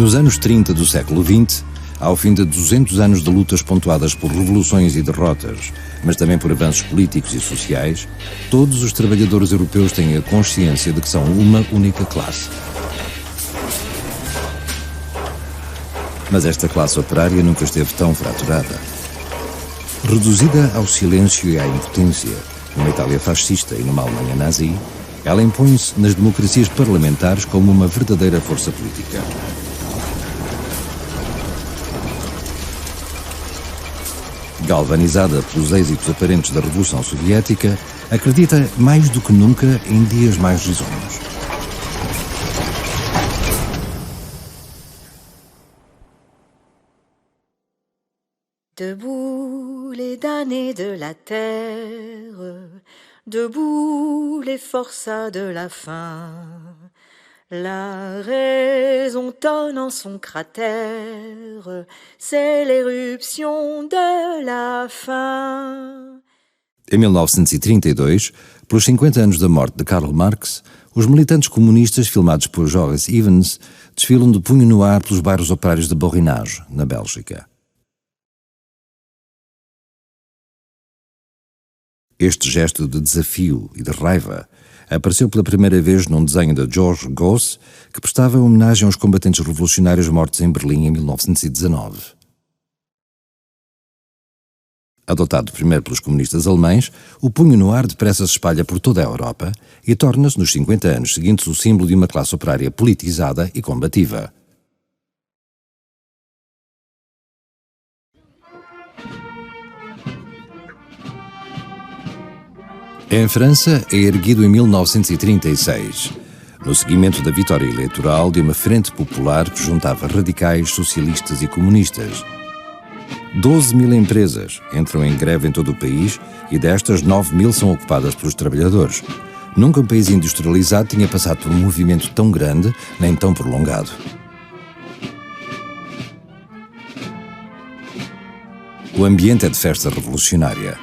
Nos anos 30 do século XX, ao fim de 200 anos de lutas pontuadas por revoluções e derrotas, mas também por avanços políticos e sociais, todos os trabalhadores europeus têm a consciência de que são uma única classe. Mas esta classe operária nunca esteve tão fraturada. Reduzida ao silêncio e à impotência, numa Itália fascista e numa Alemanha nazi, ela impõe-se nas democracias parlamentares como uma verdadeira força política. Galvanizada pelos êxitos aparentes da Revolução Soviética, acredita mais do que nunca em dias mais risonhos. Debout les damnés de la terre, debout les forçats de la faim. La raison tonne en son cratère, c'est l'éruption de la faim. Em 1932, pelos 50 anos da morte de Karl Marx, os militantes comunistas, filmados por Joris Ivens, desfilam de punho no ar pelos bairros operários de Borinage, na Bélgica. Este gesto de desafio e de raiva apareceu pela primeira vez num desenho de George Gauss, que prestava homenagem aos combatentes revolucionários mortos em Berlim em 1919. Adotado primeiro pelos comunistas alemães, o punho no ar depressa se espalha por toda a Europa e torna-se, nos 50 anos seguintes, o símbolo de uma classe operária politizada e combativa. Em França, é erguido em 1936, no seguimento da vitória eleitoral de uma frente popular que juntava radicais, socialistas e comunistas. 12.000 empresas entram em greve em todo o país e destas 9.000 são ocupadas pelos trabalhadores. Nunca um país industrializado tinha passado por um movimento tão grande nem tão prolongado. O ambiente é de festa revolucionária.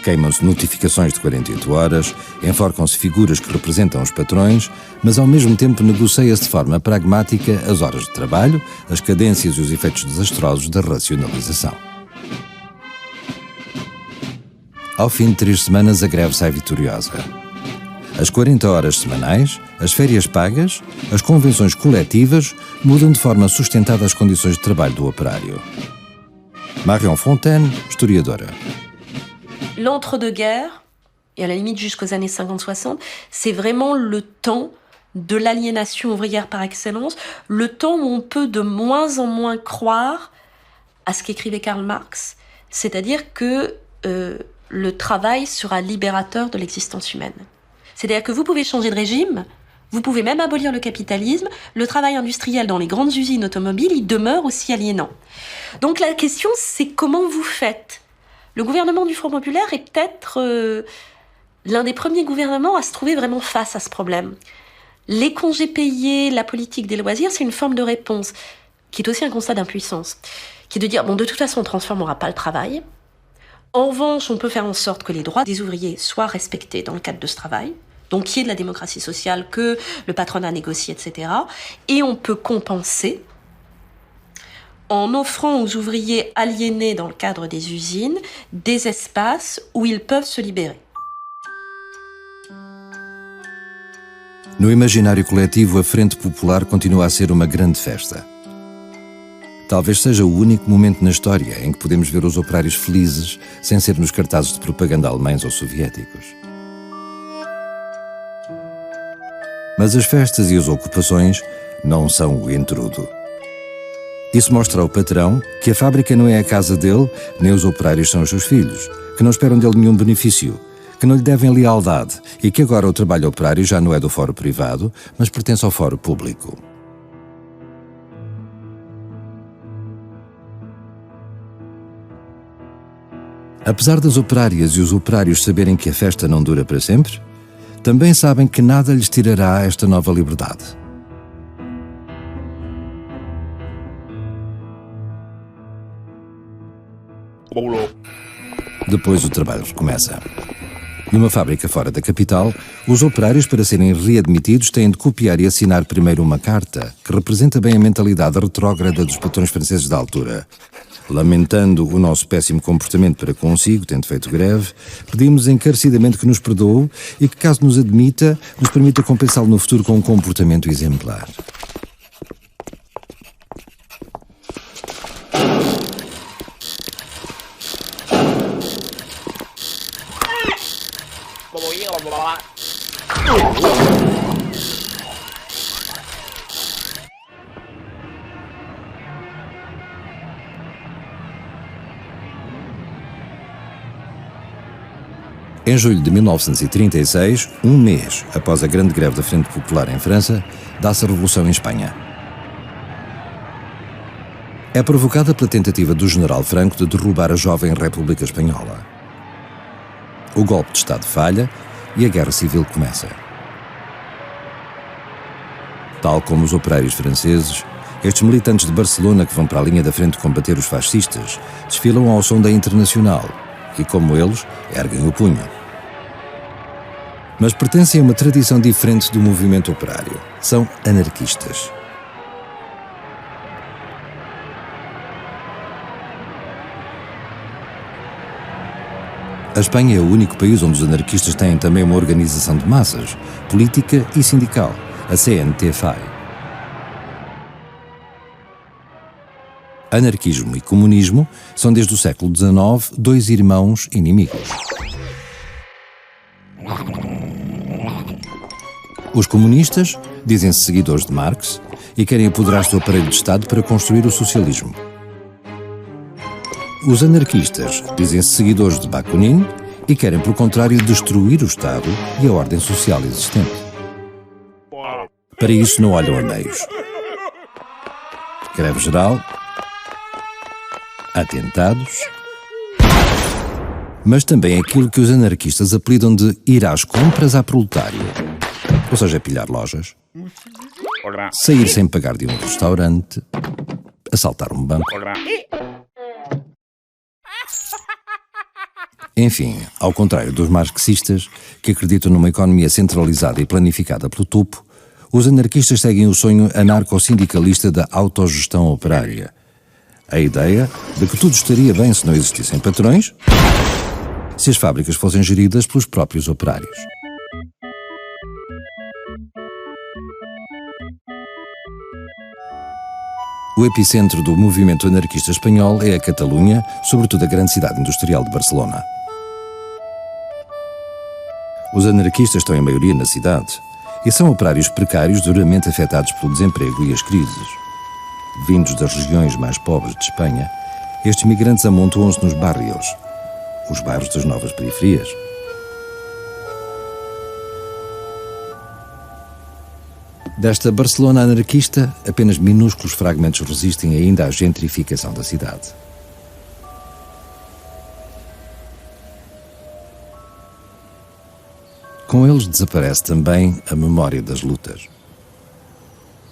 Queimam-se notificações de 48 horas, enforcam-se figuras que representam os patrões, mas ao mesmo tempo negocia-se de forma pragmática as horas de trabalho, as cadências e os efeitos desastrosos da racionalização. Ao fim de 3 semanas, a greve sai vitoriosa. As 40 horas semanais, as férias pagas, as convenções coletivas mudam de forma sustentada as condições de trabalho do operário. Marion Fontaine, historiadora. L'entre-deux-guerres, et à la limite jusqu'aux années 50-60, c'est vraiment le temps de l'aliénation ouvrière par excellence, le temps où on peut de moins en moins croire à ce qu'écrivait Karl Marx, c'est-à-dire que le travail sera libérateur de l'existence humaine. C'est-à-dire que vous pouvez changer de régime, vous pouvez même abolir le capitalisme, le travail industriel dans les grandes usines automobiles, il demeure aussi aliénant. Donc la question, c'est comment vous faites ? Le gouvernement du Front populaire est peut-être l'un des premiers gouvernements à se trouver vraiment face à ce problème. Les congés payés, la politique des loisirs, c'est une forme de réponse, qui est aussi un constat d'impuissance, qui est de dire, bon, de toute façon, on ne transformera pas le travail. En revanche, on peut faire en sorte que les droits des ouvriers soient respectés dans le cadre de ce travail, donc qu'il y ait de la démocratie sociale, que le patronat négocie, etc. Et on peut compenser en offrant aux ouvriers aliénés dans le cadre des usines des espaces où ils peuvent se libérer. No imaginário coletivo, a Frente Popular continua a ser uma grande festa. Talvez seja o único momento na história em que podemos ver os operários felizes sem ser nos cartazes de propaganda alemães ou soviéticos. Mas as festas e as ocupações não são o entrudo. Isso mostra ao patrão que a fábrica não é a casa dele, nem os operários são os seus filhos, que não esperam dele nenhum benefício, que não lhe devem lealdade e que agora o trabalho operário já não é do foro privado, mas pertence ao foro público. Apesar das operárias e os operários saberem que a festa não dura para sempre, também sabem que nada lhes tirará esta nova liberdade. Depois o trabalho recomeça. Numa fábrica fora da capital, os operários, para serem readmitidos, têm de copiar e assinar primeiro uma carta que representa bem a mentalidade retrógrada dos patrões franceses da altura. Lamentando o nosso péssimo comportamento para consigo, tendo feito greve, pedimos encarecidamente que nos perdoe e que, caso nos admita, nos permita compensá-lo no futuro com um comportamento exemplar. Em julho de 1936, um mês após a grande greve da Frente Popular em França, dá-se a Revolução em Espanha. É provocada pela tentativa do general Franco de derrubar a jovem República Espanhola. O golpe de Estado falha e a Guerra Civil começa. Tal como os operários franceses, estes militantes de Barcelona que vão para a linha da frente combater os fascistas desfilam ao som da Internacional e, como eles, erguem o punho. Mas pertencem a uma tradição diferente do movimento operário. São anarquistas. A Espanha é o único país onde os anarquistas têm também uma organização de massas, política e sindical, a CNT-FAI. Anarquismo e comunismo são desde o século XIX dois irmãos inimigos. Os comunistas dizem-se seguidores de Marx e querem apoderar-se do aparelho de Estado para construir o socialismo. Os anarquistas dizem-se seguidores de Bakunin e querem, pelo contrário, destruir o Estado e a ordem social existente. Para isso não olham a meios. Greve geral, atentados, mas também aquilo que os anarquistas apelidam de ir às compras à proletário. Ou seja, pilhar lojas, sair sem pagar de um restaurante, assaltar um banco. Enfim, ao contrário dos marxistas, que acreditam numa economia centralizada e planificada pelo topo, os anarquistas seguem o sonho anarco-sindicalista da autogestão operária. A ideia de que tudo estaria bem se não existissem patrões, se as fábricas fossem geridas pelos próprios operários. O epicentro do movimento anarquista espanhol é a Catalunha, sobretudo a grande cidade industrial de Barcelona. Os anarquistas estão em maioria na cidade e são operários precários duramente afetados pelo desemprego e as crises. Vindos das regiões mais pobres de Espanha, estes migrantes amontoam-se nos barrios, os bairros das novas periferias. Desta Barcelona anarquista, apenas minúsculos fragmentos resistem ainda à gentrificação da cidade. Com eles desaparece também a memória das lutas.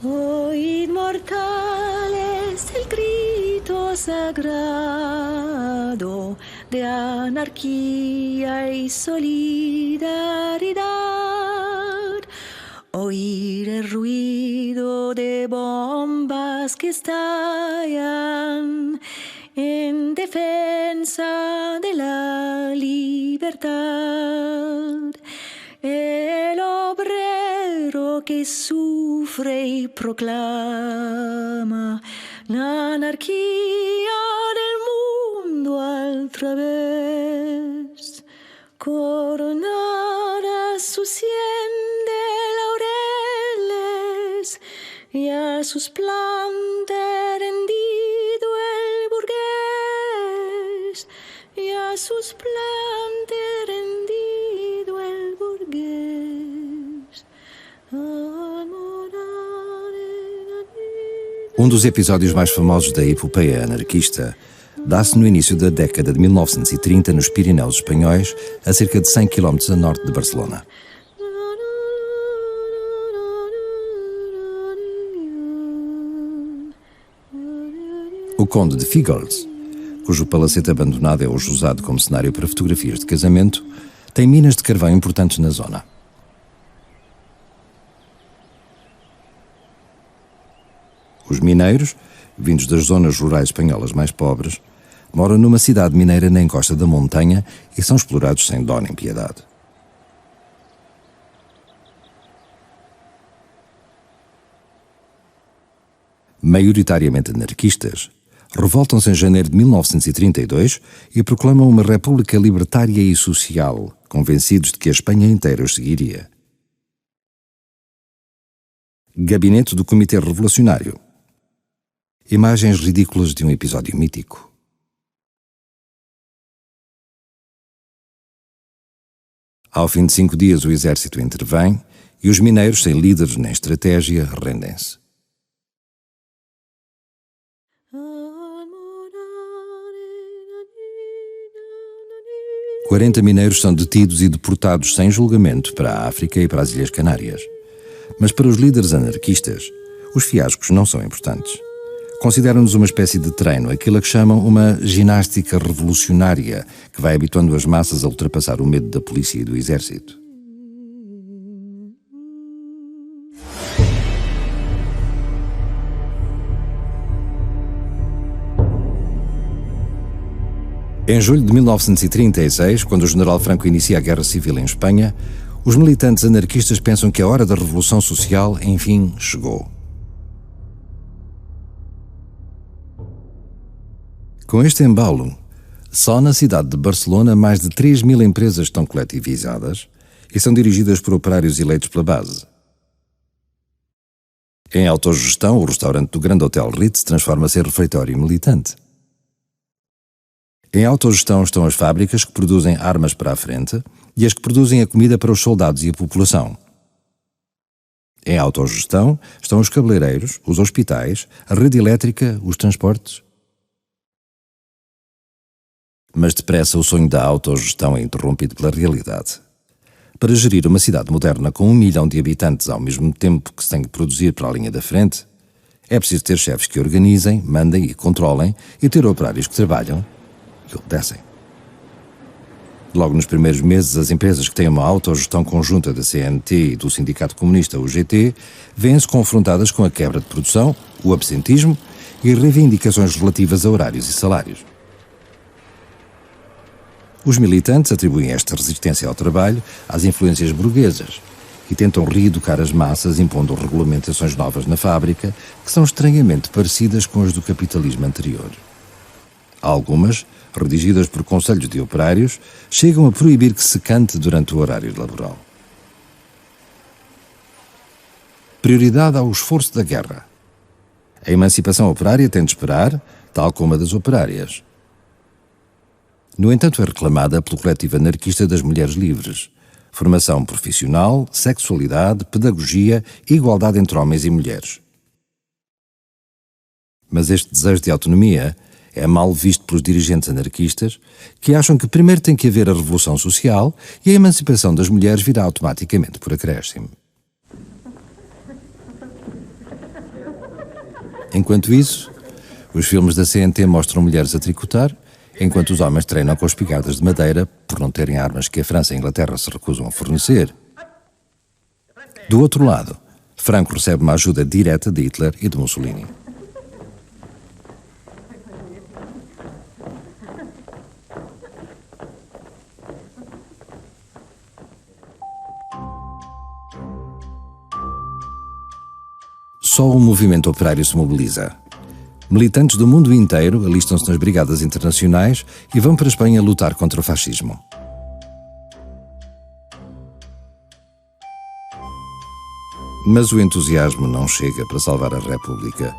Oíd mortales el grito sagrado de anarquía y solidaridad. Oír el ruido de bombas que estallan en defensa de la libertad. El obrero que sufre y proclama la anarquía del mundo al través. Coronada su sien de laureles y a sus plantas rendido el burgués, y a sus plantas rendido el burgués. Um dos episódios mais famosos da epopeia anarquista dá-se no início da década de 1930 nos Pirineus espanhóis, a cerca de 100 km a norte de Barcelona. O conde de Fígols, cujo palacete abandonado é hoje usado como cenário para fotografias de casamento, tem minas de carvão importantes na zona. Os mineiros, vindos das zonas rurais espanholas mais pobres, moram numa cidade mineira na encosta da montanha e são explorados sem dó nem piedade. Maioritariamente anarquistas, revoltam-se em janeiro de 1932 e proclamam uma república libertária e social, convencidos de que a Espanha inteira os seguiria. Gabinete do Comitê Revolucionário. Imagens ridículas de um episódio mítico. Ao fim de 5 dias o exército intervém e os mineiros, sem líderes nem estratégia, rendem-se. – 40 mineiros são detidos e deportados sem julgamento para a África e para as Ilhas Canárias. Mas para os líderes anarquistas, os fiascos não são importantes. Consideram-nos uma espécie de treino, aquilo a que chamam uma ginástica revolucionária, que vai habituando as massas a ultrapassar o medo da polícia e do exército. Em julho de 1936, quando o general Franco inicia a Guerra Civil em Espanha, os militantes anarquistas pensam que a hora da revolução social, enfim, chegou. Com este embalo, só na cidade de Barcelona mais de 3.000 empresas estão coletivizadas e são dirigidas por operários eleitos pela base. Em autogestão, o restaurante do Grande Hotel Ritz transforma-se em refeitório militante. Em autogestão estão as fábricas que produzem armas para a frente e as que produzem a comida para os soldados e a população. Em autogestão estão os cabeleireiros, os hospitais, a rede elétrica, os transportes. Mas depressa o sonho da autogestão é interrompido pela realidade. Para gerir uma cidade moderna com 1 milhão de habitantes ao mesmo tempo que se tem que produzir para a linha da frente, é preciso ter chefes que organizem, mandem e controlem e ter operários que trabalham e obedecem. Logo nos primeiros meses, as empresas que têm uma autogestão conjunta da CNT e do Sindicato Comunista UGT vêm-se confrontadas com a quebra de produção, o absentismo e reivindicações relativas a horários e salários. Os militantes atribuem esta resistência ao trabalho às influências burguesas e tentam reeducar as massas impondo regulamentações novas na fábrica que são estranhamente parecidas com as do capitalismo anterior. Algumas, redigidas por conselhos de operários, chegam a proibir que se cante durante o horário laboral. Prioridade ao esforço da guerra. A emancipação operária tem de esperar, tal como a das operárias. No entanto, é reclamada pelo coletivo anarquista das mulheres livres. Formação profissional, sexualidade, pedagogia e igualdade entre homens e mulheres. Mas este desejo de autonomia é mal visto pelos dirigentes anarquistas, que acham que primeiro tem que haver a revolução social e a emancipação das mulheres virá automaticamente por acréscimo. Enquanto isso, os filmes da CNT mostram mulheres a tricotar, enquanto os homens treinam com espingardas de madeira por não terem armas que a França e a Inglaterra se recusam a fornecer. Do outro lado, Franco recebe uma ajuda direta de Hitler e de Mussolini. Só o movimento operário se mobiliza. Militantes do mundo inteiro alistam-se nas brigadas internacionais e vão para a Espanha lutar contra o fascismo. Mas o entusiasmo não chega para salvar a República,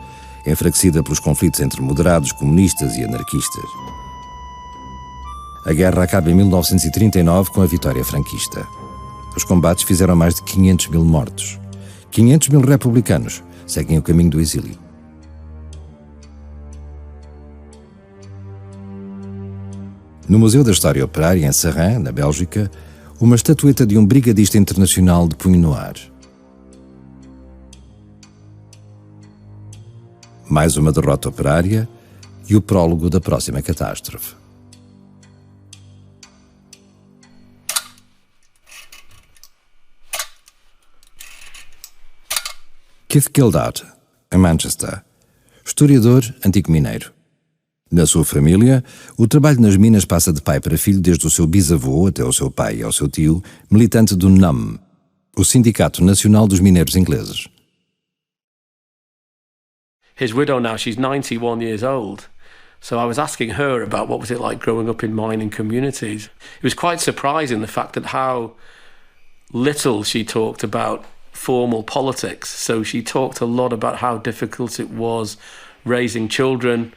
enfraquecida pelos conflitos entre moderados, comunistas e anarquistas. A guerra acaba em 1939 com a vitória franquista. Os combates fizeram mais de 500 mil mortos. 500 mil republicanos seguem o caminho do exílio. No Museu da História Operária, em Serran, na Bélgica, uma estatueta de um brigadista internacional de punho no ar. Mais uma derrota operária e o prólogo da próxima catástrofe. Keith Gildart, em Manchester, historiador antigo mineiro. Na sua família, o trabalho nas minas passa de pai para filho desde o seu bisavô até o seu pai e ao seu tio, militante do NUM, o Sindicato Nacional dos Mineiros Ingleses. His widow now, she's 91 years old. So I was asking her about what was it like growing up in mining communities. It was quite surprising, the fact that how little she talked about formal politics. So she talked a lot about how difficult it was raising children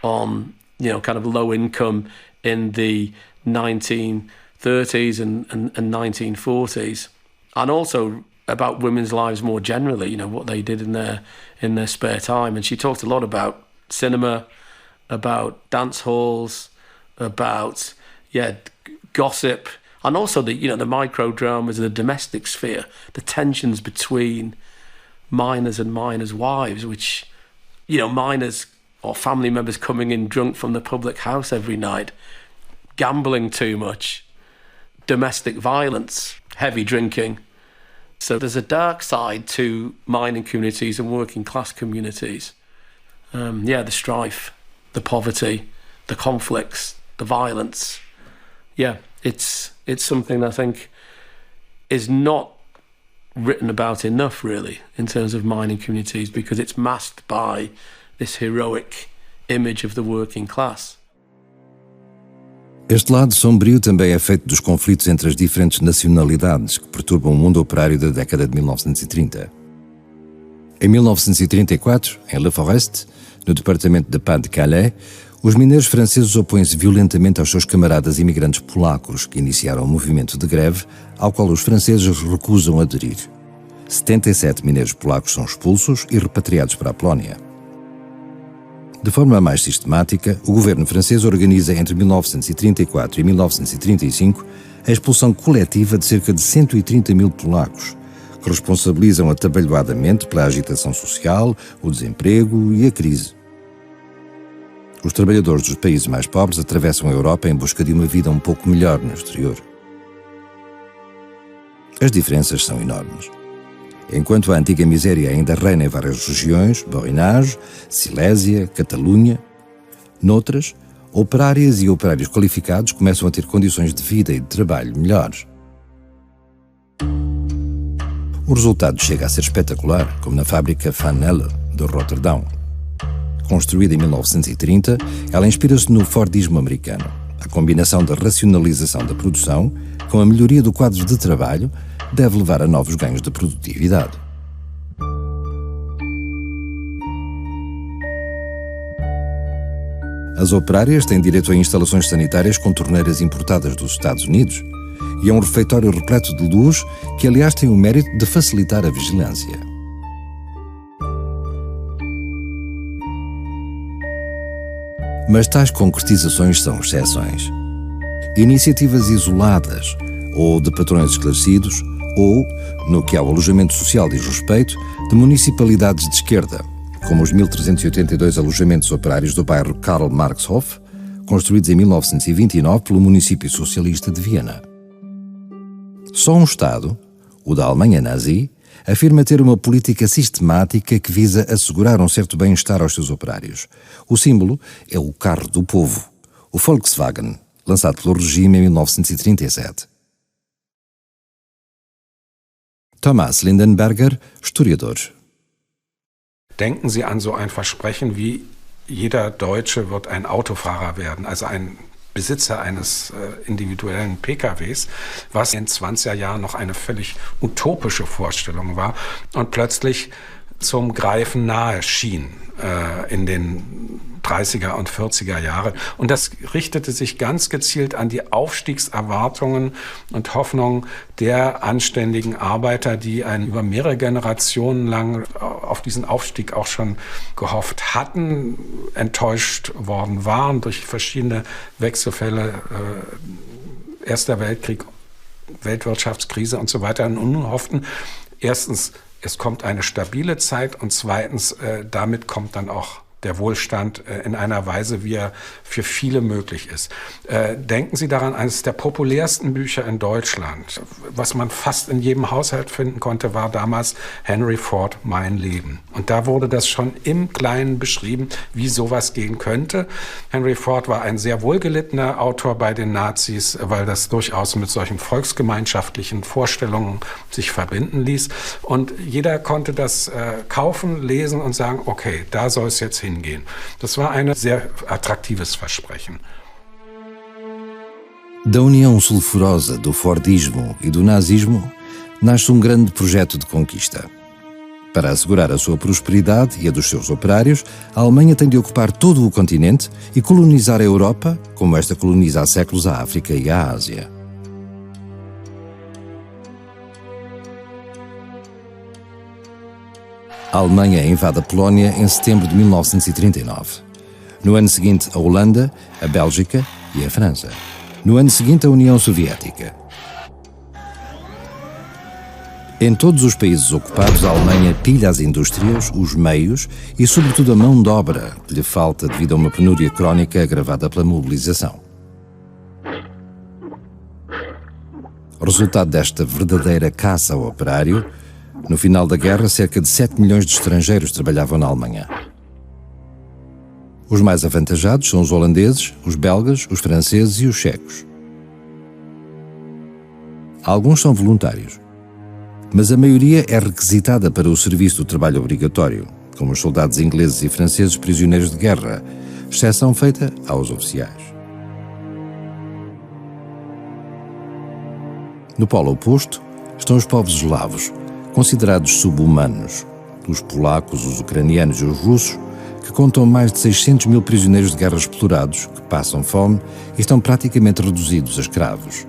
on, kind of low income in the 1930s and 1940s. And also about women's lives more generally, what they did in their spare time. And she talked a lot about cinema, about dance halls, about gossip, and also the micro dramas of the domestic sphere, the tensions between miners and miners' wives, which miners or family members coming in drunk from the public house every night, gambling too much, domestic violence, heavy drinking. So there's a dark side to mining communities and working class communities. The strife, the poverty, the conflicts, the violence. Yeah, it's something I think is not written about enough, really, in terms of mining communities, because it's masked by this heroic image of the working class. Este lado sombrio também é feito dos conflitos entre as diferentes nacionalidades que perturbam o mundo operário da década de 1930. Em 1934, em La Forest, no departamento de Pas-de-Calais, os mineiros franceses opõem-se violentamente aos seus camaradas imigrantes polacos que iniciaram um movimento de greve ao qual os franceses recusam aderir. 77 mineiros polacos são expulsos e repatriados para a Polónia. De forma mais sistemática, o governo francês organiza entre 1934 e 1935 a expulsão coletiva de cerca de 130 mil polacos, que responsabilizam atabalhoadamente pela agitação social, o desemprego e a crise. Os trabalhadores dos países mais pobres atravessam a Europa em busca de uma vida um pouco melhor no exterior. As diferenças são enormes. Enquanto a antiga miséria ainda reina em várias regiões, Borinage, Silésia, Catalunha, noutras, operárias e operários qualificados começam a ter condições de vida e de trabalho melhores. O resultado chega a ser espetacular, como na fábrica Van Elle, de Roterdão. Construída em 1930, ela inspira-se no Fordismo americano, a combinação da racionalização da produção com a melhoria do quadro de trabalho deve levar a novos ganhos de produtividade. As operárias têm direito a instalações sanitárias com torneiras importadas dos Estados Unidos e a um refeitório repleto de luz que, aliás, tem o mérito de facilitar a vigilância. Mas tais concretizações são exceções. Iniciativas isoladas ou de patrões esclarecidos ou, no que ao alojamento social diz respeito, de municipalidades de esquerda, como os 1.382 alojamentos operários do bairro Karl Marxhof, construídos em 1929 pelo município socialista de Viena. Só um Estado, o da Alemanha nazi, afirma ter uma política sistemática que visa assegurar um certo bem-estar aos seus operários. O símbolo é o carro do povo, o Volkswagen, lançado pelo regime em 1937. Thomas Lindenberger, historiador. Denken Sie an so ein Versprechen wie jeder Deutsche wird ein Autofahrer werden, also ein Besitzer eines individuellen PKWs, was in 20er Jahren noch eine völlig utopische Vorstellung war und plötzlich zum Greifen nahe schien in den 30er und 40er Jahre. Und das richtete sich ganz gezielt an die Aufstiegserwartungen und Hoffnungen der anständigen Arbeiter, die über mehrere Generationen lang auf diesen Aufstieg auch schon gehofft hatten, enttäuscht worden waren durch verschiedene Wechselfälle, Erster Weltkrieg, Weltwirtschaftskrise und so weiter, und nun hofften, erstens, es kommt eine stabile Zeit und zweitens, damit kommt dann auch der Wohlstand in einer Weise, wie er für viele möglich ist. Denken Sie daran, eines der populärsten Bücher in Deutschland, was man fast in jedem Haushalt finden konnte, war damals Henry Ford, Mein Leben. Und da wurde das schon im Kleinen beschrieben, wie sowas gehen könnte. Henry Ford war ein sehr wohlgelittener Autor bei den Nazis, weil das durchaus mit solchen volksgemeinschaftlichen Vorstellungen sich verbinden ließ. Und jeder konnte das kaufen, lesen und sagen, okay, da soll es jetzt hingehen. Das war ein sehr attraktives Versprechen. Da união sulfurosa do Fordismo e do nazismo, nasce grande projeto de conquista. Para assegurar a sua prosperidade e a dos seus operários, a Alemanha tem de ocupar todo o continente e colonizar a Europa, como esta coloniza há séculos a África e a Ásia. A Alemanha invade a Polónia em setembro de 1939. No ano seguinte, a Holanda, a Bélgica e a França. No ano seguinte, a União Soviética. Em todos os países ocupados, a Alemanha pilha as indústrias, os meios e, sobretudo, a mão de obra que lhe falta devido a uma penúria crónica agravada pela mobilização. Resultado desta verdadeira caça ao operário, no final da guerra, cerca de 7 milhões de estrangeiros trabalhavam na Alemanha. Os mais avantajados são os holandeses, os belgas, os franceses e os checos. Alguns são voluntários, mas a maioria é requisitada para o serviço do trabalho obrigatório, como os soldados ingleses e franceses prisioneiros de guerra, exceção feita aos oficiais. No polo oposto estão os povos eslavos, considerados sub-humanos, os polacos, os ucranianos e os russos, que contam mais de 600 mil prisioneiros de guerra explorados, que passam fome e estão praticamente reduzidos a escravos.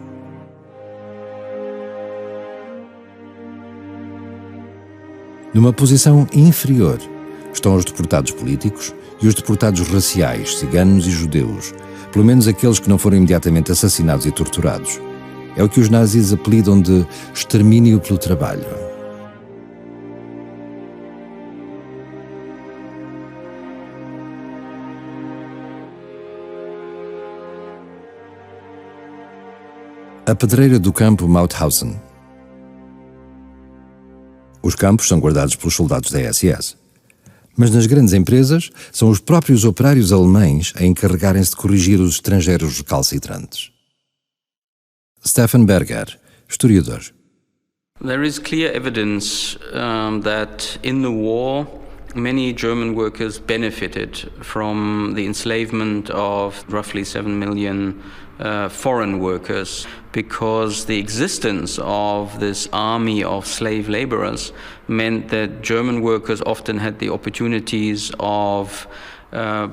Numa posição inferior estão os deportados políticos e os deportados raciais, ciganos e judeus, pelo menos aqueles que não foram imediatamente assassinados e torturados. É o que os nazis apelidam de extermínio pelo trabalho. A pedreira do campo Mauthausen. Os campos são guardados pelos soldados da SS. Mas nas grandes empresas, são os próprios operários alemães a encarregarem-se de corrigir os estrangeiros recalcitrantes. Stefan Berger, historiador. There is clear evidence that in the war many German workers benefited from the enslavement of roughly 7 million foreign workers, because the existence of this army of slave laborers meant that German workers often had the opportunities of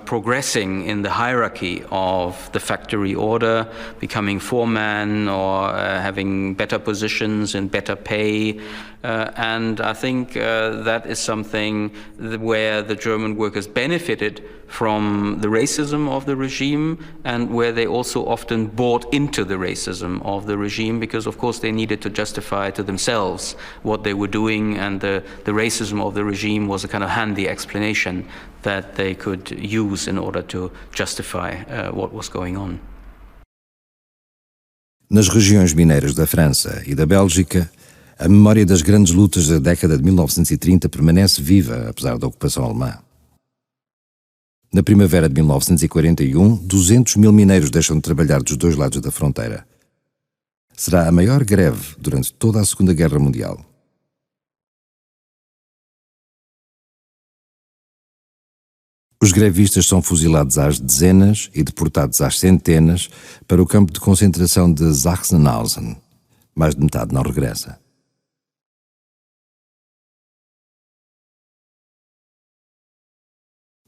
progressing in the hierarchy of the factory order, becoming foreman or having better positions and better pay. And I think that is something where the German workers benefited from the racism of the regime, and where they also often bought into the racism of the regime, because of course they needed to justify to themselves what they were doing, and the racism of the regime was a kind of handy explanation that they could use in order to justify what was going on. Nas regiões mineiras da França e da Bélgica, a memória das grandes lutas da década de 1930 permanece viva, apesar da ocupação alemã. Na primavera de 1941, 200 mil mineiros deixam de trabalhar dos dois lados da fronteira. Será a maior greve durante toda a Segunda Guerra Mundial. Os grevistas são fuzilados às dezenas e deportados às centenas para o campo de concentração de Sachsenhausen. Mais de metade não regressa.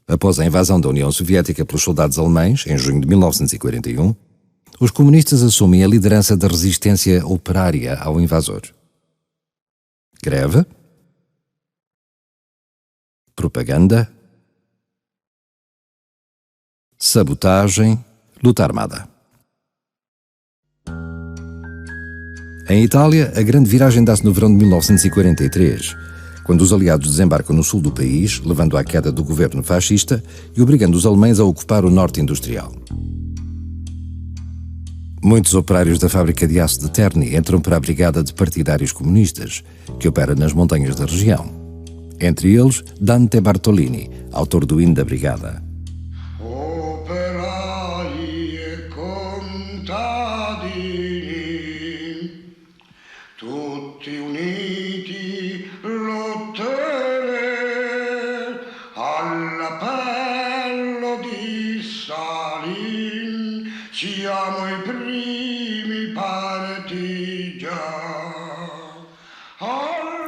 Após a invasão da União Soviética pelos soldados alemães, em junho de 1941, os comunistas assumem a liderança da resistência operária ao invasor. Greve, propaganda, sabotagem, luta armada. Em Itália, a grande viragem dá-se no verão de 1943, quando os aliados desembarcam no sul do país, levando à queda do governo fascista e obrigando os alemães a ocupar o norte industrial. Muitos operários da fábrica de aço de Terni entram para a brigada de partidários comunistas, que opera nas montanhas da região. Entre eles, Dante Bartolini, autor do hino da brigada. Operai e contadini, tutti uniti lotteremo all'appello di Stalin, siamo i primi partigiani.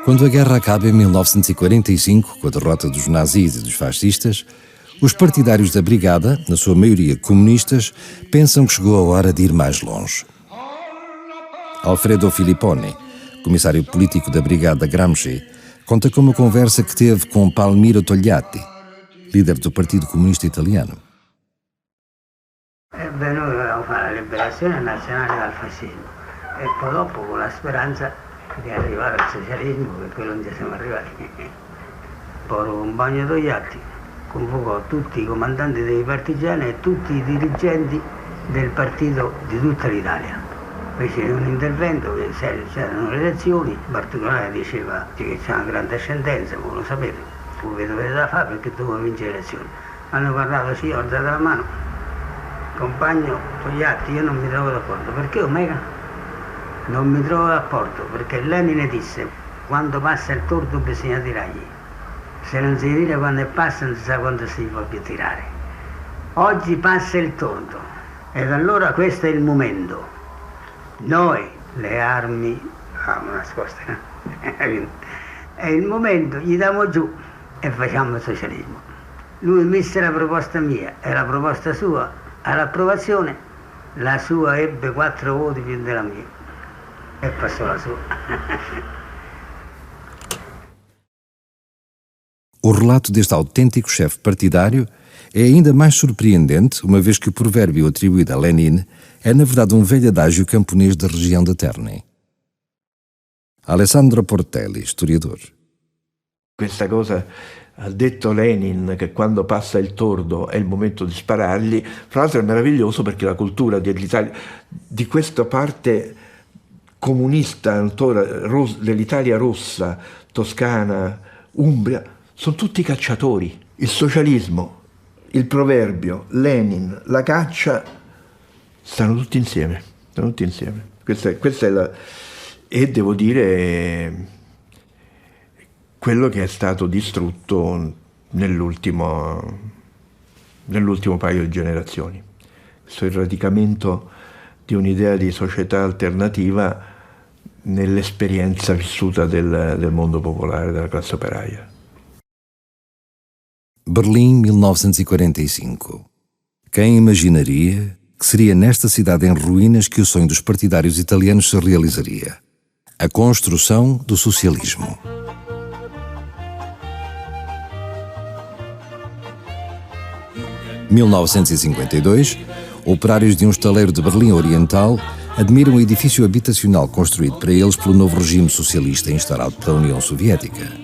Quando a guerra acaba em 1945, com a derrota dos nazis e dos fascistas, os partidários da brigada, na sua maioria comunistas, pensam que chegou a hora de ir mais longe. Alfredo Filipponi, comissário político da brigada Gramsci, conta com uma conversa que teve com Palmiro Togliatti, líder do Partido Comunista Italiano. Noi volevamo fare la liberazione nazionale dal fascismo e poi dopo con la speranza di arrivare al socialismo, che quello non ci siamo arrivati. Poi con Bagno Togliatti convocò tutti i comandanti dei partigiani e tutti i dirigenti del partito di tutta l'Italia. Fece un intervento, che c'erano le elezioni, in particolare diceva che c'è una grande ascendenza, come lo sapete, voi dovete da fare perché dovevo vincere le elezioni. Hanno parlato, sì, ho alzato la mano, compagno Togliatti, io non mi trovo d'accordo. Perché Omega? Non mi trovo d'accordo perché Lenin disse quando passa il tordo bisogna tirargli. Se non si tira quando passa non si sa quando si può più tirare. Oggi passa il tordo ed allora questo è il momento. Noi le armi nascoste, no? È il momento, gli diamo giù e facciamo il socialismo. Lui mise la proposta mia e la proposta sua all'approvazione, la sua ebbe 4 voti più della mia e passò la sua. O relato deste autêntico chefe partidário é ainda mais surpreendente, uma vez que o provérbio atribuído a Lenin é, na verdade, um velho adágio camponês da região da Terni. Alessandro Portelli, historiador. Questa cosa ha detto Lenin, che quando passa il tordo è il momento di sparargli. Fra l'altro è meraviglioso perché la cultura dell'Italia, di questa parte comunista ancora dell'Italia rossa, Toscana, Umbria, sono tutti cacciatori. Il socialismo, il proverbio, Lenin, la caccia, stanno tutti insieme. Stanno tutti insieme. Questa è la... E devo dire quello che è stato distrutto nell'ultimo paio di generazioni. Questo radicamento di un'idea di società alternativa nell'esperienza vissuta del mondo popolare, della classe operaia. Berlim, 1945. Quem imaginaria que seria nesta cidade em ruínas que o sonho dos partidários italianos se realizaria? A construção do socialismo. Em 1952, operários de um estaleiro de Berlim Oriental admiram o edifício habitacional construído para eles pelo novo regime socialista instaurado pela União Soviética.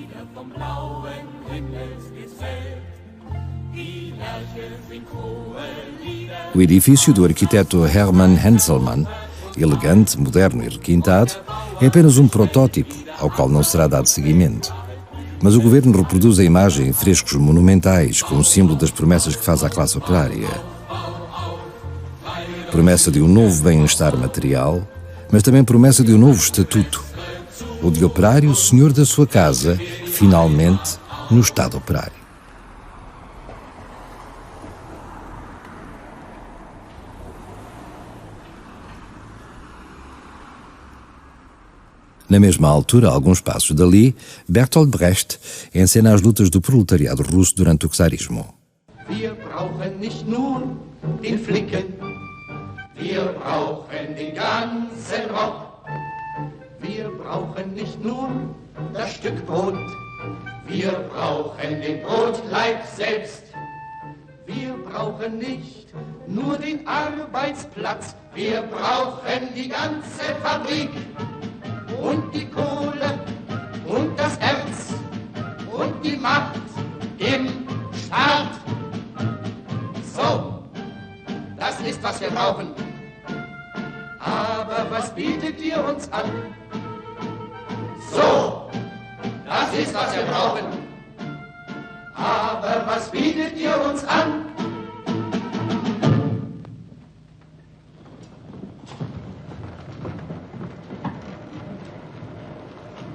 O edifício do arquiteto Hermann Henselmann, elegante, moderno e requintado, é apenas um protótipo ao qual não será dado seguimento. Mas o governo reproduz a imagem em frescos monumentais como símbolo das promessas que faz à classe operária. Promessa de um novo bem-estar material, mas também promessa de um novo estatuto, o de operário senhor da sua casa, finalmente no Estado operário. Na mesma altura, a alguns passos dali, Bertolt Brecht encena as lutas do proletariado russo durante o czarismo. Wir brauchen nicht nur den Flicken, wir brauchen den ganzen Rock. Wir brauchen nicht nur das Stück Brot, wir brauchen den Brotleib selbst. Wir brauchen nicht nur den Arbeitsplatz, wir brauchen die ganze Fabrik. Und die Kohle und das Erz brauchen. Aber was bietet ihr uns an? So, das ist, was wir brauchen. Aber was bietet ihr uns an?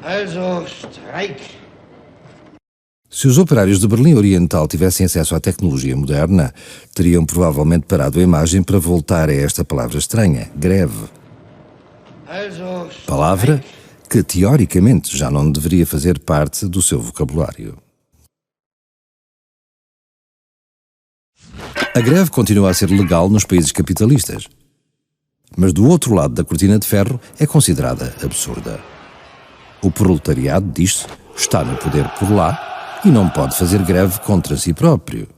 Also, Streik. Se os operários de Berlim Oriental tivessem acesso à tecnologia moderna, teriam provavelmente parado a imagem para voltar a esta palavra estranha, greve. Palavra que, teoricamente, já não deveria fazer parte do seu vocabulário. A greve continua a ser legal nos países capitalistas, mas do outro lado da cortina de ferro é considerada absurda. O proletariado, diz-se, está no poder por lá e não pode fazer greve contra si próprio.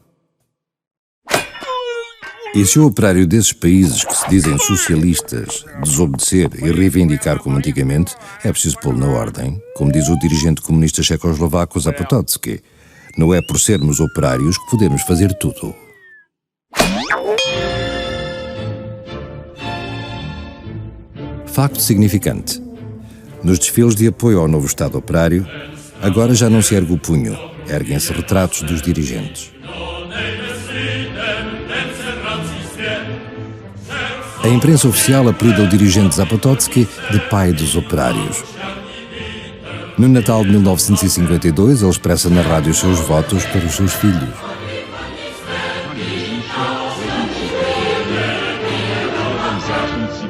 E se o operário desses países que se dizem socialistas desobedecer e reivindicar como antigamente, é preciso pô-lo na ordem, como diz o dirigente comunista checoslovaco Zapatowski. Não é por sermos operários que podemos fazer tudo. Facto significante. Nos desfiles de apoio ao novo Estado operário, agora já não se ergue o punho, erguem-se retratos dos dirigentes. A imprensa oficial apelida o dirigente Zapatowski de pai dos operários. No Natal de 1952, ele expressa na rádio os seus votos para os seus filhos.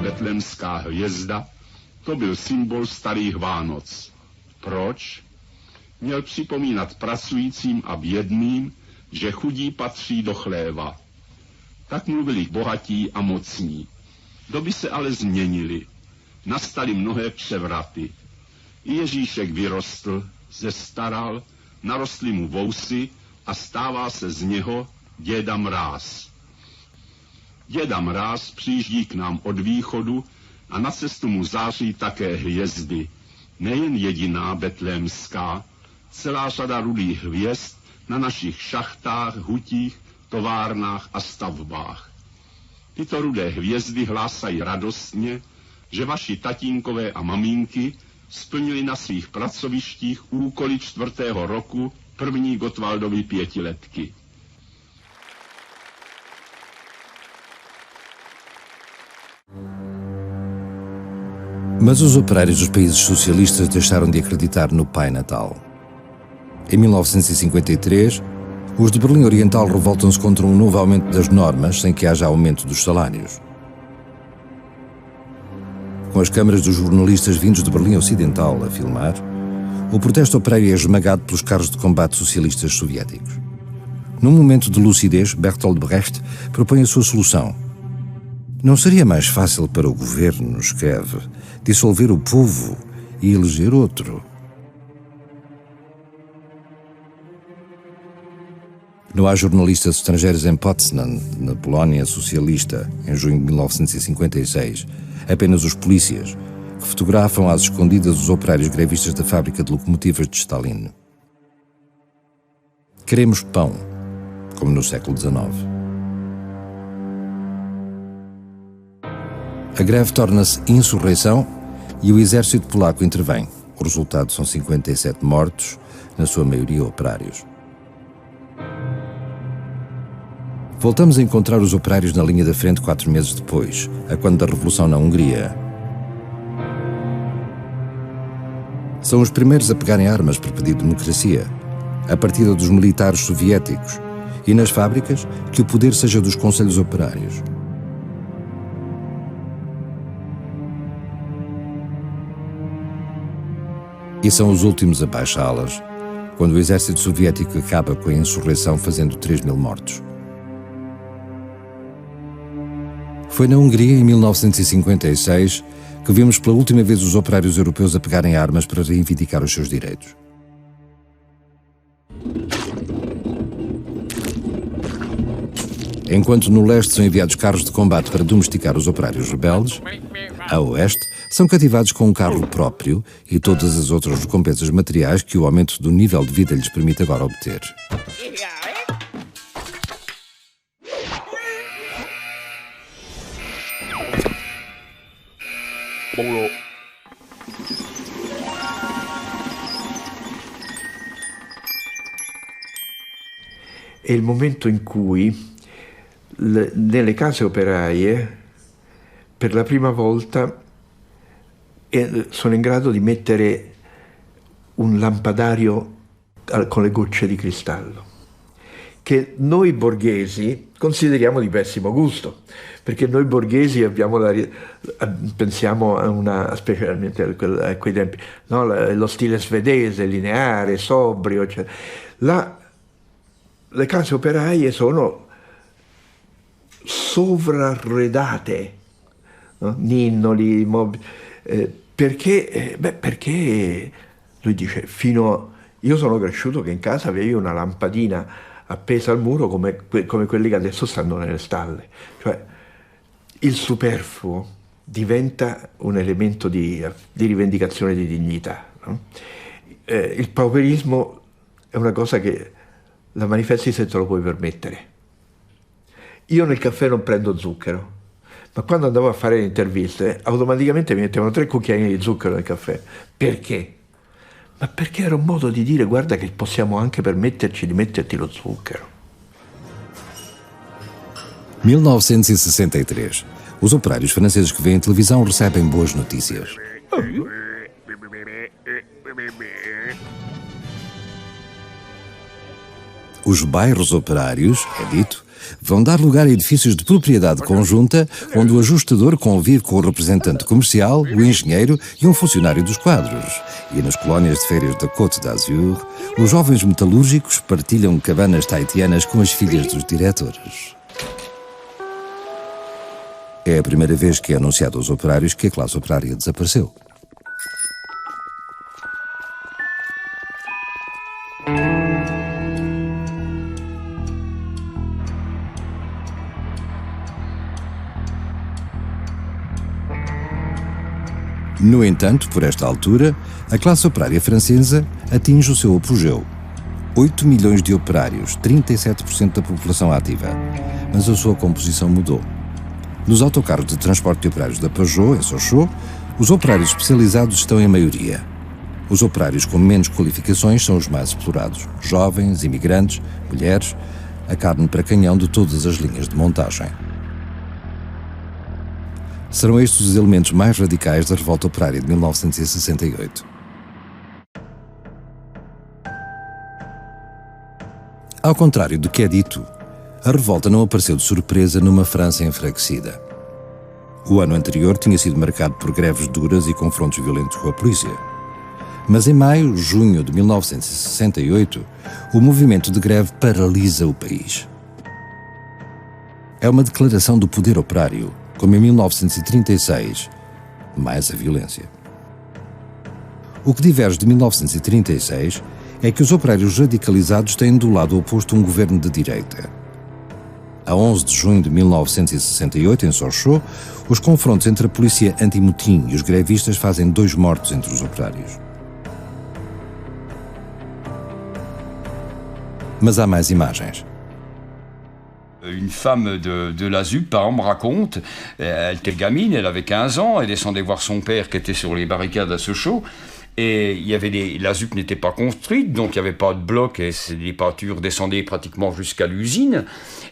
Betlémská hvězda, to byl symbol starých Vánoc. Proč? Měl připomínat pracujícím a bědným, že chudí patří do chléva. Tak mluvili bohatí a mocní. Doby se ale změnily. Nastaly mnohé převraty. I Ježíšek vyrostl, zestaral, narostly mu vousy a stává se z něho děda Mráz. Děda Mráz přijíždí k nám od východu a na cestu mu září také hvězdy. Nejen jediná betlémská, celá řada rudých hvězd na našich šachtách, hutích, továrnách a stavbách. Tyto rudé hvězdy hlásají radostně, že vaši tatínkové a maminky splnili na svých pracovištích úkoly 4. roku první Gottwaldovy pětiletky. Mas os operários dos países socialistas deixaram de acreditar no Pai Natal. Em 1953, os de Berlim Oriental revoltam-se contra um novo aumento das normas sem que haja aumento dos salários. Com as câmaras dos jornalistas vindos de Berlim Ocidental a filmar, o protesto operário é esmagado pelos carros de combate socialistas soviéticos. Num momento de lucidez, Bertolt Brecht propõe a sua solução. Não seria mais fácil para o governo, escreve, dissolver o povo e eleger outro? Não há jornalistas estrangeiros em Poznań, na Polónia socialista, em junho de 1956. Apenas os polícias, que fotografam às escondidas os operários grevistas da fábrica de locomotivas de Stalin. Queremos pão, como no século XIX. A greve torna-se insurreição e o exército polaco intervém. O resultado são 57 mortos, na sua maioria operários. Voltamos a encontrar os operários na linha da frente 4 meses depois, a quando da Revolução na Hungria. São os primeiros a pegarem armas por pedir democracia, a partida dos militares soviéticos e nas fábricas que o poder seja dos conselhos operários. E são os últimos a baixá-las, quando o exército soviético acaba com a insurreição fazendo 3.000 mortos. Foi na Hungria, em 1956, que vimos pela última vez os operários europeus a pegarem armas para reivindicar os seus direitos. Enquanto no leste são enviados carros de combate para domesticar os operários rebeldes, a oeste são cativados com um carro próprio e todas as outras recompensas materiais que o aumento do nível de vida lhes permite agora obter. È il momento in cui nelle case operaie per la prima volta sono in grado di mettere un lampadario con le gocce di cristallo, che noi borghesi consideriamo di pessimo gusto, perché noi borghesi pensiamo specialmente a quei tempi, no? Lo stile svedese, lineare, sobrio, eccetera. Le case operaie sono sovrarredate, no? Ninnoli, perché lui dice, io sono cresciuto che in casa avevi una lampadina appesa al muro come quelli che adesso stanno nelle stalle. Cioè, il superfluo diventa un elemento di rivendicazione di dignità, no? Il pauperismo è una cosa che la manifesti se te lo puoi permettere. Io nel caffè non prendo zucchero, ma quando andavo a fare le interviste automaticamente mi mettevano 3 cucchiaini di zucchero nel caffè. Perché? Ma perché era un modo di dire, guarda che possiamo anche permetterci di metterti lo zucchero. 1963. Os operários franceses que veem televisão recebem boas notícias. Os bairros operários, é dito, vão dar lugar a edifícios de propriedade conjunta, onde o ajustador convive com o representante comercial, o engenheiro e um funcionário dos quadros. E nas colónias de férias da Côte d'Azur, os jovens metalúrgicos partilham cabanas tahitianas com as filhas dos diretores. É a primeira vez que é anunciado aos operários que a classe operária desapareceu. No entanto, por esta altura, a classe operária francesa atinge o seu apogeu. 8 milhões de operários, 37% da população ativa. Mas a sua composição mudou. Nos autocarros de transporte de operários da Peugeot, em Sochaux, os operários especializados estão em maioria. Os operários com menos qualificações são os mais explorados. Jovens, imigrantes, mulheres, a carne para canhão de todas as linhas de montagem. Serão estes os elementos mais radicais da revolta operária de 1968. Ao contrário do que é dito, a revolta não apareceu de surpresa numa França enfraquecida. O ano anterior tinha sido marcado por greves duras e confrontos violentos com a polícia. Mas em maio, junho de 1968, o movimento de greve paralisa o país. É uma declaração do poder operário, como em 1936, mais a violência. O que diverge de 1936 é que os operários radicalizados têm do lado oposto um governo de direita. A 11 de junho de 1968, em Sochaux, os confrontos entre a polícia anti-motim e os grevistas fazem 2 mortos entre os operários. Mas há mais imagens. Une femme de la ZUP, par exemple, raconte, elle était gamine, elle avait 15 ans, elle descendait voir son père qui était sur les barricades à Sochaux, et il y avait la ZUP n'était pas construite, donc il n'y avait pas de bloc, et les pâtures descendaient pratiquement jusqu'à l'usine,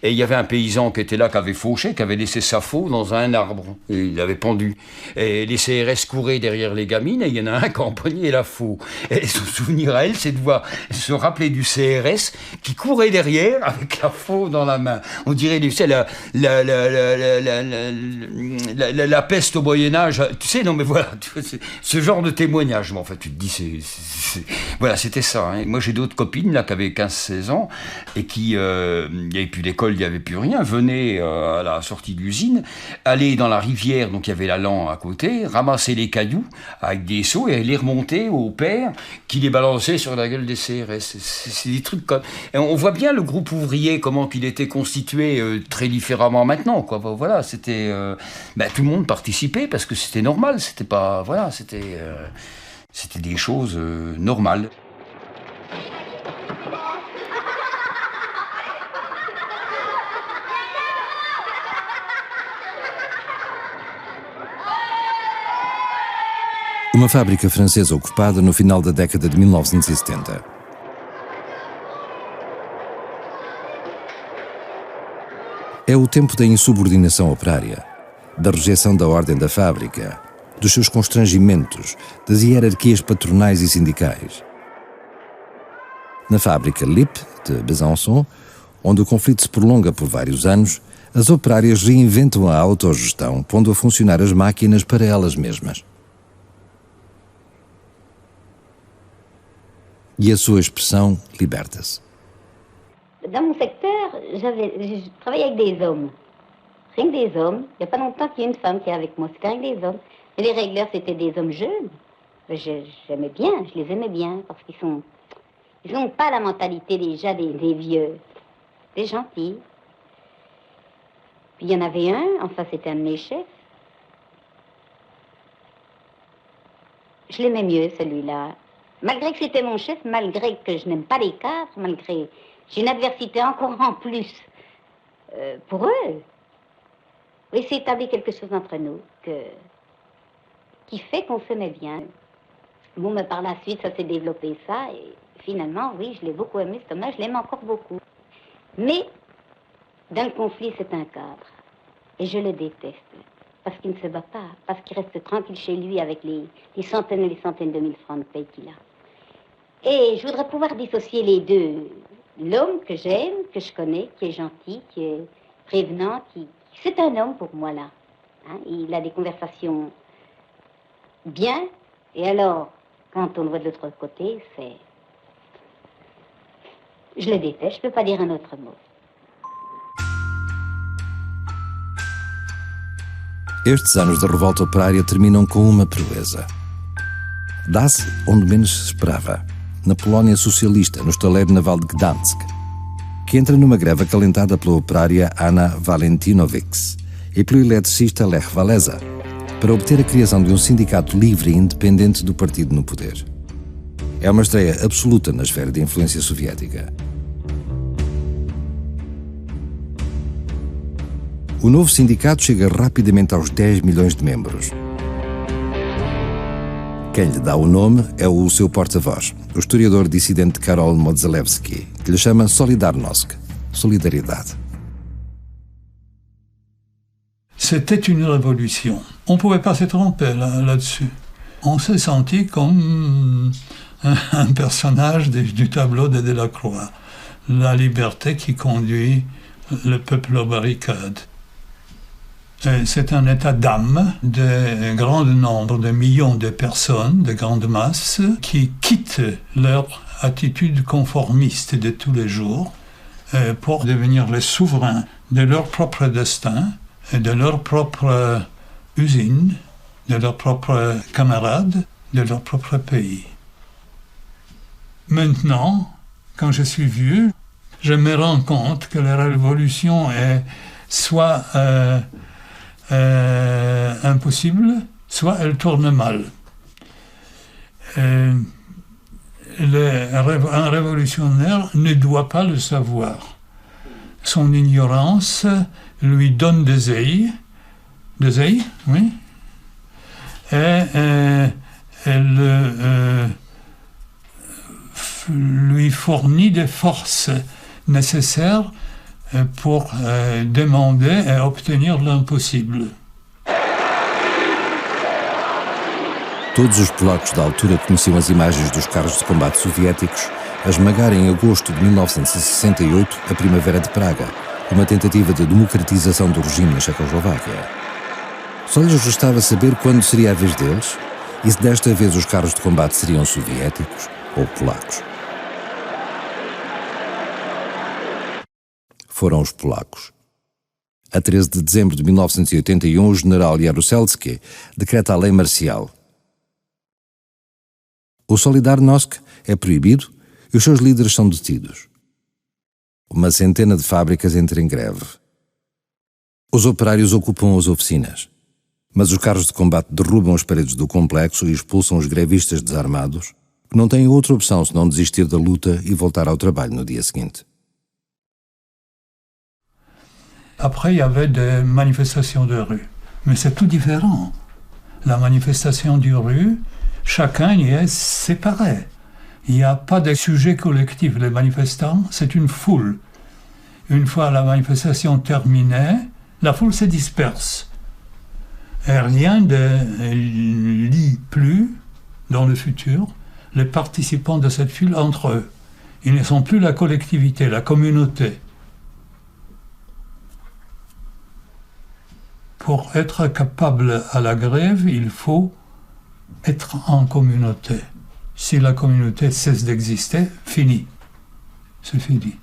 et il y avait un paysan qui était là, qui avait fauché, qui avait laissé sa faux dans un arbre, et il l'avait pendu. Et les CRS couraient derrière les gamines, et il y en a un qui a empoigné la faux. Et son souvenir à elle, c'est de voir, se rappeler du CRS qui courait derrière avec la faux dans la main. On dirait, tu sais, la peste au Moyen-Âge, tu sais, non mais voilà, ce genre de témoignage, mais en fait, tu te dis, voilà, c'était ça. Hein. Moi, j'ai d'autres copines, là, qui avaient 15-16 ans, et qui, il n'y avait plus d'école, il n'y avait plus rien, venaient à la sortie de l'usine, aller dans la rivière, donc il y avait la Lan à côté, ramasser les cailloux avec des seaux et les remonter au père qui les balançait sur la gueule des CRS. C'est des trucs comme... Et on voit bien le groupe ouvrier, comment qu'il était constitué très différemment maintenant, quoi. Voilà, c'était... tout le monde participait parce que c'était normal, c'était pas... Voilà, c'était des choses normales. Uma fábrica francesa ocupada no final da década de 1970. É o tempo da insubordinação operária, da rejeição da ordem da fábrica, dos seus constrangimentos, das hierarquias patronais e sindicais. Na fábrica LIP de Besançon, onde o conflito se prolonga por vários anos, as operárias reinventam a autogestão, pondo a funcionar as máquinas para elas mesmas. E a sua expressão liberta-se. Dans mon secteur, je travaille avec des hommes. Rien que des hommes. Il n'y a pas longtemps qu'il y a une femme qui est avec moi. C'était rien que des hommes. Et les régleurs, c'était des hommes jeunes. J'aimais bien, je les aimais bien, parce ils n'ont pas la mentalité déjà des vieux. Des gentils. Puis il y en avait un, enfin c'était un de mes chefs. Je l'aimais mieux, celui-là. Malgré que c'était mon chef, malgré que je n'aime pas les cadres, malgré... J'ai une adversité encore en plus pour eux. Oui, c'est établi quelque chose entre nous qui fait qu'on s'aimait bien. Bon, mais par la suite, ça s'est développé ça, et finalement, oui, je l'ai beaucoup aimé, cet homme-là, je l'aime encore beaucoup. Mais, dans le conflit, c'est un cadre. Et je le déteste. Parce qu'il ne se bat pas, parce qu'il reste tranquille chez lui avec les centaines et les centaines de mille francs de paye qu'il a. Et je voudrais pouvoir dissocier les deux. L'homme que j'aime, que je connais, qui est gentil, qui est prévenant, c'est un homme pour moi, là. Hein? Il a des conversations bien, et alors, quand on le voit de l'autre côté, c'est... Je le déteste, je ne peux pas dire un autre mot. Estes anos da revolta operária terminam com uma proeza. Dá-se onde menos se esperava, na Polónia socialista, no estaleiro naval de Gdansk, que entra numa greve acalentada pela operária Anna Valentinovics e pelo eletricista Lech Walesa, para obter a criação de um sindicato livre e independente do partido no poder. É uma estreia absoluta na esfera de influência soviética. O novo sindicato chega rapidamente aos 10 milhões de membros. Quem lhe dá o nome é o seu porta-voz, o historiador dissidente Karol Modzelewski, que lhe chama Solidarność, solidariedade. C'était une révolution. On ne pouvait pas se tromper là-dessus. On s'est senti comme un personnage du tableau de Delacroix. La liberté qui conduit le peuple aux barricades. C'est un état d'âme de grand nombre de millions de personnes, de grandes masses, qui quittent leur attitude conformiste de tous les jours pour devenir les souverains de leur propre destin, de leur propre usine, de leurs propres camarades, de leur propre pays. Maintenant, quand je suis vieux, je me rends compte que la révolution est soit impossible, soit elle tourne mal. Un révolutionnaire ne doit pas le savoir. Son ignorance lui donne des ailes, oui, et elle lui fournit des forces nécessaires pour demander et obtenir l'impossible. Todos os polacos da altura conheciam as imagens dos carros de combate soviéticos a esmagar em agosto de 1968 a Primavera de Praga, uma tentativa de democratização do regime na Checoslováquia. Só lhes restava saber quando seria a vez deles e se desta vez os carros de combate seriam soviéticos ou polacos. Foram os polacos. A 13 de dezembro de 1981, o general Jaruzelski decreta a lei marcial. O Solidarność é proibido e os seus líderes são detidos. Uma centena de fábricas entra em greve. Os operários ocupam as oficinas, mas os carros de combate derrubam as paredes do complexo e expulsam os grevistas desarmados, que não têm outra opção senão desistir da luta e voltar ao trabalho no dia seguinte. Après, il y avait des manifestations de rue. Mais c'est tout différent. La manifestation de rue, chacun y est séparé. Il n'y a pas de sujet collectif. Les manifestants, c'est une foule. Une fois la manifestation terminée, la foule se disperse. Et rien ne lie plus, dans le futur, les participants de cette foule entre eux. Ils ne sont plus la collectivité, la communauté. Pour être capable à la grève, il faut être en communauté. Si la communauté cesse d'exister, fini. C'est fini.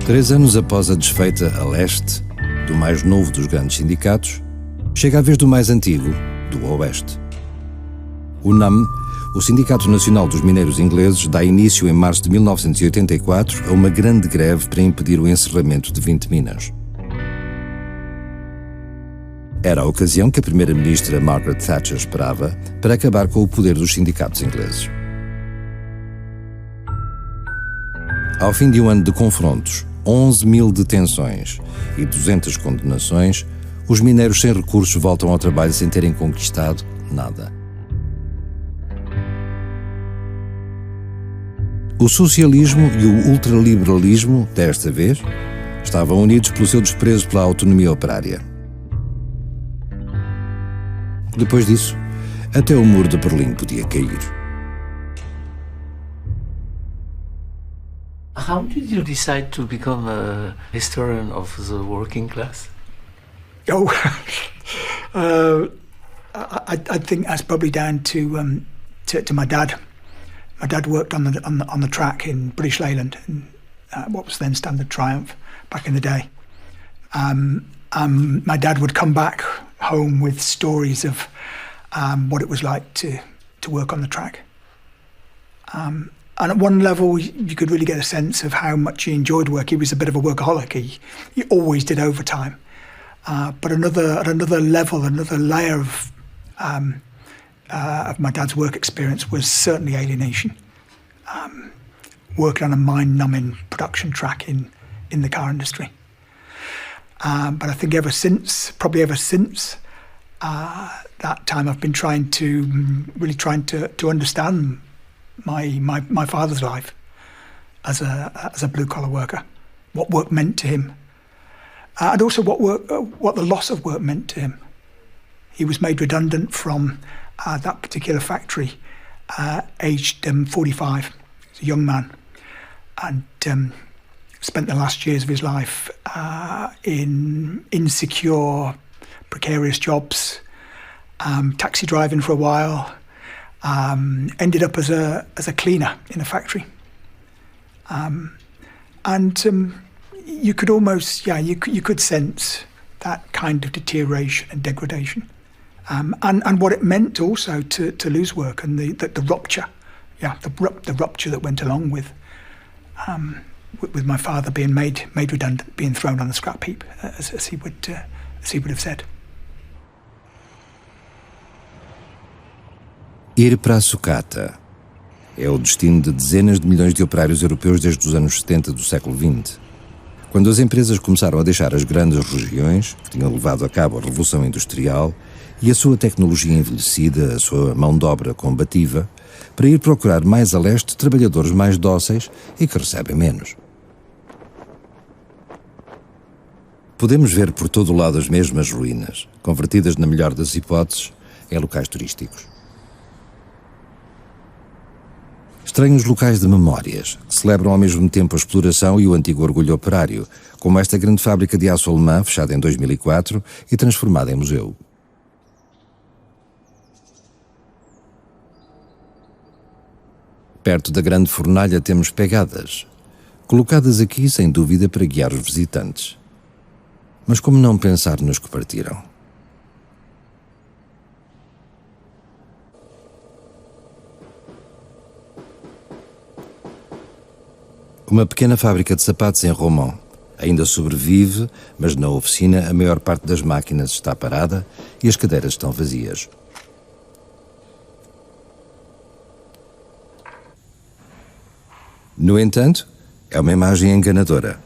3 anos após a desfeita a leste, do mais novo dos grandes sindicatos, chega a vez do mais antigo, do oeste. O NAM, o Sindicato Nacional dos Mineiros Ingleses, dá início em março de 1984 a uma grande greve para impedir o encerramento de 20 minas. Era a ocasião que a primeira-ministra Margaret Thatcher esperava para acabar com o poder dos sindicatos ingleses. Ao fim de um ano de confrontos, 11.000 detenções e 200 condenações, os mineiros sem recursos voltam ao trabalho sem terem conquistado nada. O socialismo e o ultraliberalismo, desta vez, estavam unidos pelo seu desprezo pela autonomia operária. Depois disso, até o muro de Berlim podia cair. How did you decide to become a historian of the working class? Oh, I think that's probably down to my dad. My dad worked on the track in British Leyland, in what was then Standard Triumph back in the day. My dad would come back home with stories of what it was like to work on the track. And at one level, you could really get a sense of how much he enjoyed work. He was a bit of a workaholic. He always did overtime. But at another level, another layer of my dad's work experience was certainly alienation. Working on a mind-numbing production track in the car industry. But I think ever since that time, I've been trying to understand my father's life as a blue-collar worker, what work meant to him, and also what the loss of work meant to him. He was made redundant from that particular factory, aged 45. He's a young man, and spent the last years of his life in insecure, precarious jobs, taxi driving for a while. Ended up as a cleaner in a factory, and you could almost, you could sense that kind of deterioration and degradation, and what it meant also to lose work, and the rupture, the rupture that went along with my father being made redundant, being thrown on the scrap heap, as he would have said. Ir para a sucata é o destino de dezenas de milhões de operários europeus desde os anos 70 do século XX. Quando as empresas começaram a deixar as grandes regiões, que tinham levado a cabo a Revolução Industrial, e a sua tecnologia envelhecida, a sua mão de obra combativa, para ir procurar mais a leste trabalhadores mais dóceis e que recebem menos. Podemos ver por todo o lado as mesmas ruínas, convertidas, na melhor das hipóteses, em locais turísticos. Estranhos locais de memórias, que celebram ao mesmo tempo a exploração e o antigo orgulho operário, como esta grande fábrica de aço alemã, fechada em 2004 e transformada em museu. Perto da grande fornalha temos pegadas, colocadas aqui sem dúvida para guiar os visitantes. Mas como não pensar nos que partiram? Uma pequena fábrica de sapatos em Romont ainda sobrevive, mas na oficina a maior parte das máquinas está parada e as cadeiras estão vazias. No entanto, é uma imagem enganadora.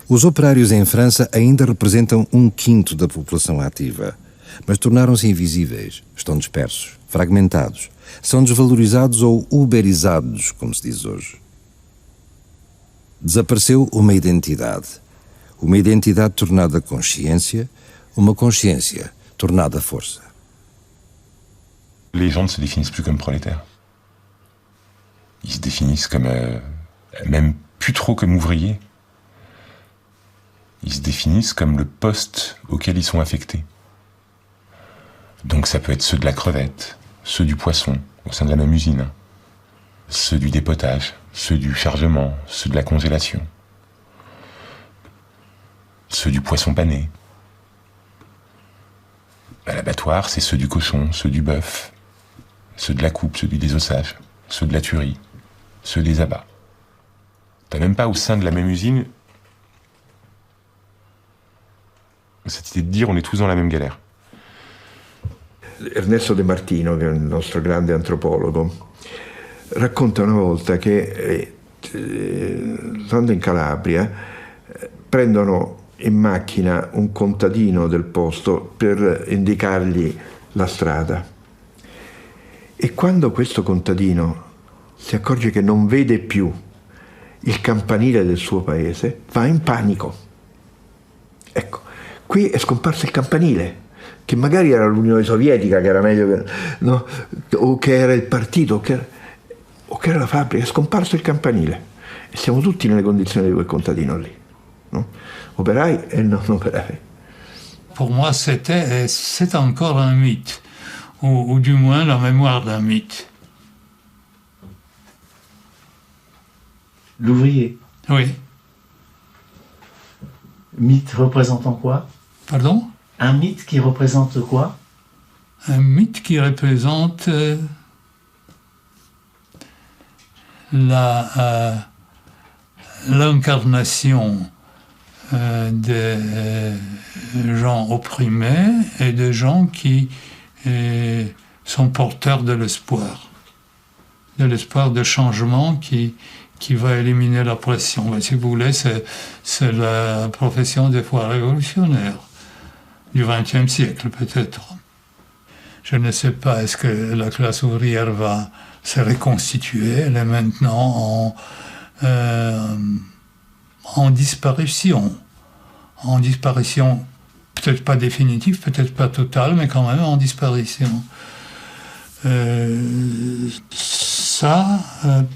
Os operários em França ainda representam 1/5 da população ativa, mas tornaram-se invisíveis, estão dispersos, fragmentados, são desvalorizados ou uberizados, como se diz hoje. Desapareceu uma identidade tornada consciência, uma consciência tornada força. Les gens ne se définissent plus comme prolétaires. Ils se définissent comme, même plus trop comme ouvriers. Ils se définissent comme le poste auquel ils sont affectés. Donc ça peut être ceux de la crevette, ceux du poisson, au sein de la même usine, ceux du dépotage, ceux du chargement, ceux de la congélation, ceux du poisson pané. À l'abattoir, c'est ceux du cochon, ceux du bœuf, ceux de la coupe, ceux du désossage, ceux de la tuerie, ceux des abats. T'as même pas au sein de la même usine cette idée de dire on est tous dans la même galère. Ernesto De Martino, che è il nostro grande antropologo, racconta una volta che andando in Calabria prendono in macchina un contadino del posto per indicargli la strada. E quando questo contadino si accorge che non vede più il campanile del suo paese, va in panico. Ecco, qui è scomparso il campanile, che magari era l'Unione Sovietica, che era meglio che, no? O che era il partito, o che era la fabbrica, è scomparso il campanile. E siamo tutti nelle condizioni di quel contadino lì, no? Operai e non operai. Pour moi, c'est encore un mythe, ou du moins la mémoire d'un mythe. L'ouvrier. Oui. Mythe représentant quoi? Pardon? Un mythe qui représente quoi? Un mythe qui représente l'incarnation des gens opprimés et des gens qui sont porteurs de l'espoir de changement qui va éliminer l'oppression. Mais si vous voulez, c'est la profession des foi révolutionnaires du XXe siècle, peut-être. Je ne sais pas, est-ce que la classe ouvrière va se reconstituer? Elle est maintenant en disparition. En disparition, peut-être pas définitive, peut-être pas totale, mais quand même en disparition. Ça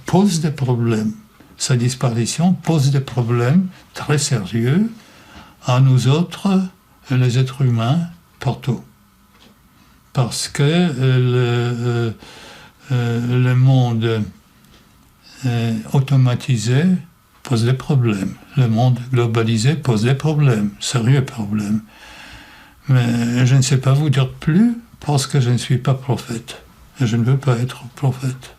pose des problèmes. Sa disparition pose des problèmes très sérieux à nous autres, les êtres humains, partout. Parce que le monde automatisé pose des problèmes. Le monde globalisé pose des problèmes, sérieux problèmes. Mais je ne sais pas vous dire plus parce que je ne suis pas prophète. Et je ne veux pas être prophète.